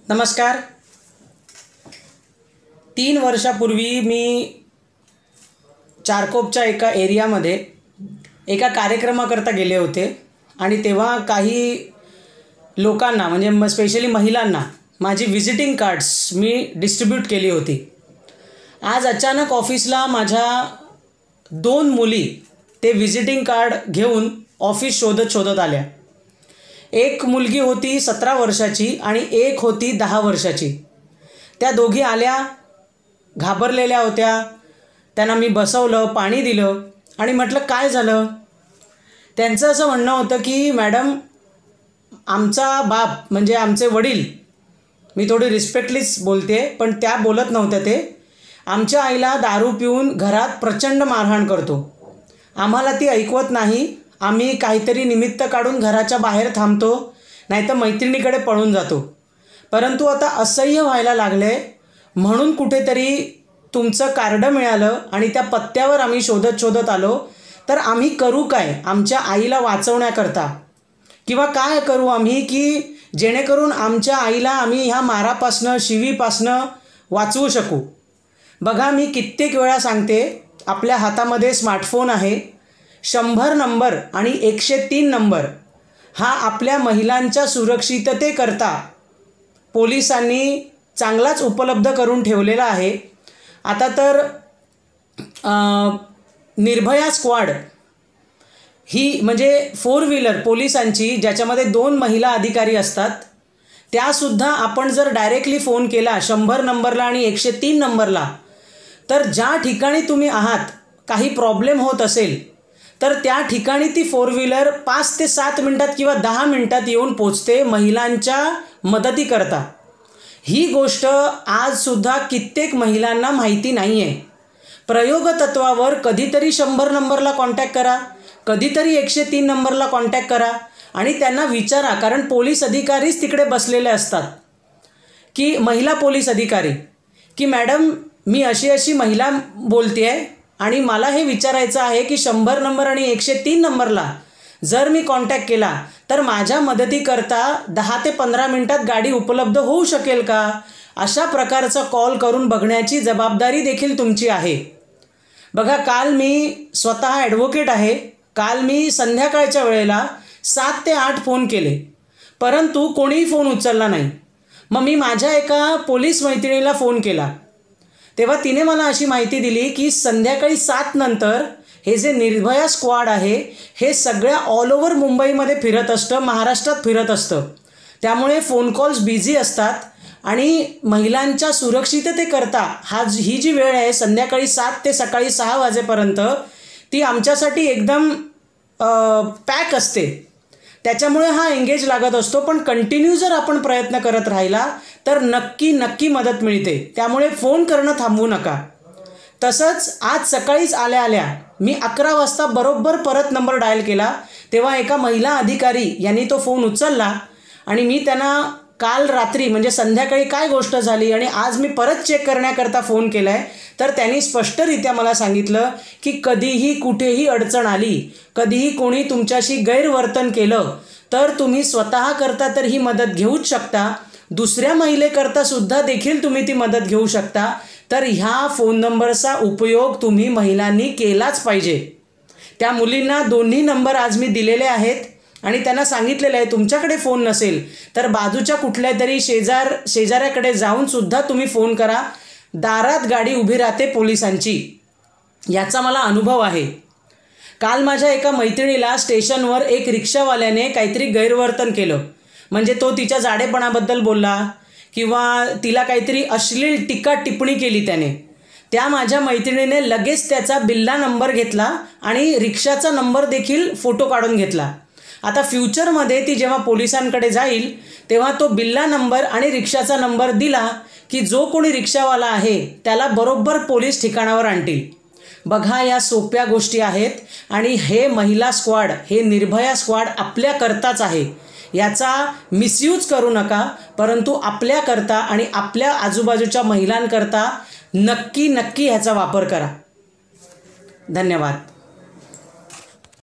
नमस्कार। 3 वर्षापूर्वी मी चारकोपच्या एका एरियामध्ये एका कार्यक्रमाकरता गेले होते आणि तेव्हा काही लोकांना म्हणजे स्पेशली महिलांना माझी व्हिजिटिंग कार्ड्स मी डिस्ट्रीब्यूट केली होती। आज अचानक ऑफिसला माझ्या 2 मुली ते व्हिजिटिंग कार्ड घेऊन ऑफिस शोधत आल्या। एक मुलगी होती 17 वर्षाची आणि एक होती 10 वर्षाची। त्या दोघी आल्या, घाबरलेल्या होत्या। त्यांना मी बसवलं, पाणी दिलं आणि म्हटलं काय झालं। त्यांचं असं म्हणणं होतं की मॅडम, आमचा बाप म्हणजे आमचे वडील, मी थोडी रिस्पेक्टलीच बोलते पण त्या बोलत नव्हत्या, ते आमच्या आईला दारू पिऊन घरात प्रचंड मारहाण करतो। आम्हाला ती ऐकवत नाही। आम्ही काहीतरी निमित्त काढून घराच्या बाहेर थांबतो, नाहीतर मैत्रिणीकडे पळून जातो। परंतु आता असह्य व्हायला लागले म्हणून कुठेतरी तुमचं कार्ड मिळालं आणि त्या पत्त्यावर आम्ही शोधत आलो। तर आम्ही करू काय आमच्या आईला वाचवण्याकरता, किंवा काय करू आम्ही की जेणेकरून आमच्या आईला आम्ही ह्या मारापासनं शिवीपासनं वाचवू शकू। बघा, मी कित्येक वेळा सांगते, आपल्या हातामध्ये स्मार्टफोन आहे। 100 नंबर आणि 103 नंबर हा आपल्या महिलांच्या सुरक्षिततेकरता पोलिसांनी चांगलाच उपलब्ध करून ठेवलेला आहे। आता तर निर्भया स्क्वॉड ही म्हणजे 4 व्हीलर पोलिसांची, ज्याच्यामध्ये 2 महिला अधिकारी असतात, त्यासुद्धा आपण जर डायरेक्टली फोन केला 100 नंबरला आणि 103 नंबरला, तर ज्या ठिकाणी तुम्ही आहात काही प्रॉब्लेम होत असेल तर त्या ठिकाणी ती 4 व्हीलर 5 ते 7 मिनिटात किंवा 10 मिनिटात येऊन पोचते महिलांच्या मदतीकरता। ही गोष्ट आजसुद्धा कित्येक महिलांना माहिती नाही आहे। प्रयोगतत्वावर कधीतरी 100 नंबरला कॉन्टॅक्ट करा, कधीतरी 103 नंबरला कॉन्टॅक्ट करा आणि त्यांना विचारा, कारण पोलीस अधिकारीच तिकडे बसलेले असतात की महिला पोलीस अधिकारी, की मॅडम मी अशी महिला बोलते आहे आणि मला हे विचारायचं आहे की 100 नंबर आणि 103 नंबरला जर मी कॉन्टॅक्ट केला तर माझ्या मदतीकरता 10 ते 15 मिनिटात गाडी उपलब्ध होऊ शकेल का। अशा प्रकारचा कॉल करून बघण्याची जबाबदारी देखील तुमची आहे। बघा, काल मी स्वतः ॲडव्होकेट आहे। काल मी संध्याकाळच्या वेळेला 7 ते 8 फोन केले, परंतु कोणीही फोन उचलला नाही। मग मी माझ्या एका पोलीस मैत्रिणीला फोन केला, तेव्हा तिने मला अशी माहिती दिली की संध्याकाळी 7 नंतर हे जे निर्भया स्क्वॉड आहे हे सगळ्या ऑल ओव्हर मुंबईमध्ये फिरत असतं, महाराष्ट्रात फिरत असतं। त्यामुळे फोन कॉल्स बिझी असतात आणि महिलांच्या सुरक्षिततेकरता ही जी वेळ आहे संध्याकाळी 7 ते सकाळी 6 वाजेपर्यंत, ती आमच्यासाठी एकदम पॅक असते। त्याच्यामुळे हा एंगेज लागत असतो। पण कंटिन्यू जर आपण प्रयत्न करत राहिला तर नक्की मदत मिळते। त्यामुळे फोन करणं थांबवू नका। तसंच आज सकाळीच आल्या मी 11 वाजता बरोबर परत नंबर डायल केला, तेव्हा एका महिला अधिकारी यांनी तो फोन उचलला आणि मी त्यांना काल रात्री म्हणजे संध्याकाळी काय गोष्ट झाली आणि आज मी परत चेक करण्याकरता फोन केला आहे, तर त्यांनी स्पष्टरित्या मला सांगितलं की कधीही कुठेही अडचण आली, कधीही कोणी तुमच्याशी गैरवर्तन केलं तर तुम्ही स्वतः करता तर ही मदत घेऊच शकता, दुसऱ्या महिलेकरता सुद्धा देखील तुम्ही ती मदत घेऊ शकता। तर ह्या फोन नंबरचा उपयोग तुम्ही महिलांनी केलाच पाहिजे। त्या मुलींना दोन्ही नंबर आज मी दिलेले आहेत आणि त्यांना सांगितलेलं आहे तुमच्याकडे फोन नसेल तर बाजूच्या कुठल्या तरी शेजाऱ्याकडे जाऊन सुद्धा तुम्ही फोन करा। दारात गाडी उभी राहते पोलिसांची, याचा मला अनुभव आहे। काल माझ्या एका मैत्रिणीला स्टेशनवर एक रिक्षावाल्याने काहीतरी गैरवर्तन केलं, म्हणजे तो तिच्या जाडेपणाबद्दल बोलला किंवा तिला काहीतरी अश्लील टीका टिप्पणी केली त्याने। त्या माझ्या मैत्रिणीने लगेच त्याचा बिल्ला नंबर घेतला आणि रिक्षाचा नंबर देखील फोटो काढून घेतला। आता फ्युचरमध्ये ती जेव्हा पोलिसांकडे जाईल तेव्हा तो बिल्ला नंबर आणि रिक्षाचा नंबर दिला की जो कोणी रिक्षावाला आहे त्याला बरोबर पोलीस ठिकाणावर आणतील। बघा, या सोप्या गोष्टी आहेत आणि हे महिला स्क्वॉड, हे निर्भया स्क्वॉड आपल्याकरताच आहे। याचा मिसयूज करू नका, परंतु आपल्याकरता आणि आपल्या आजूबाजूच्या महिलांकरता नक्की ह्याचा वापर करा। धन्यवाद।